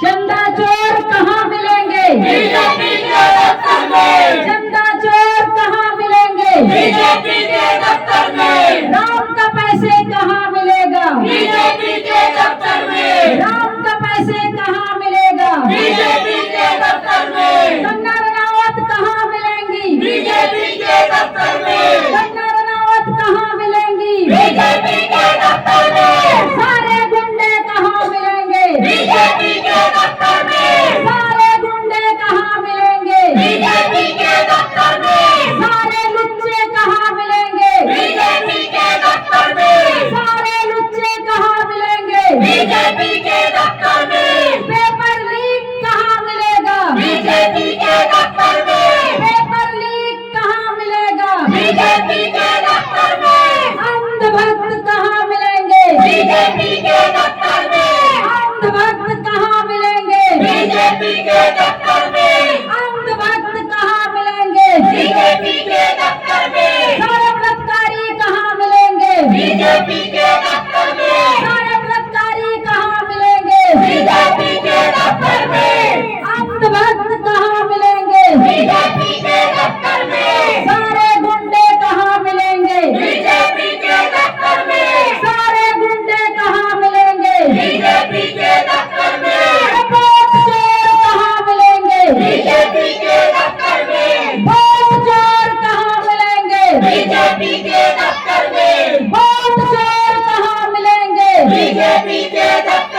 चंदा चोर कहाँ मिलेंगे? बीजेपी के दफ्तर में। चंदा चोर कहाँ मिलेंगे? बीजेपी के दफ्तर में। राम का पैसे कहाँ मिलेगा? बीजेपी के दफ्तर में। राम का पैसे कहाँ मिलेगा? बीजेपी के दफ्तर में। कंगना रनावत कहाँ मिलेंगी? बीजेपी के दफ्तर में। कंगना रनावत कहाँ मिलेंगी? बीजेपी के दफ्तर में। सारे गुंडे कहाँ मिलेंगे? बीजेपी के दफ्तर में। सारे गुंडे कहाँ मिलेंगे? बीजेपी के दफ्तर में। सारे लुच्चे कहाँ मिलेंगे? बीजेपी के दफ्तर में। सारे लुच्चे कहाँ मिलेंगे? बीजेपी के दफ्तर में। पेपर लीक कहाँ मिलेगा? बीजेपी के दफ्तर में। पेपर लीक कहाँ मिलेगा? बीजेपी के दफ्तर में। अंधभक्त कहाँ मिलेंगे? बीजेपी के दफ्तर में। अंधभक्त कहाँ मिलेंगे? बीजेपी के दफ्तर में। अंधभक्त कहाँ मिलेंगे? बीजेपी के दफ्तर में। सारे बलात्कारी कहाँ मिलेंगे? बीजेपी के दफ्तर में। सारे बलात्कारी कहाँ मिलेंगे? बीजेपी के दफ्तर में। अंधभक्त कहाँ मिलेंगे? बीजेपी के दफ्तर में। सारे गुंडे कहाँ मिलेंगे? बीजेपी के दफ्तर में। सारे गुंडे कहाँ मिलेंगे? बीजेपी के दफ्तर में। वोट चोर कहाँ मिलेंगे? बीजेपी के दफ्तर में। वोट चोर कहाँ मिलेंगे? बीजेपी के दफ्तर में। वोट चोर कहाँ मिलेंगे? बीजेपी के दफ्तर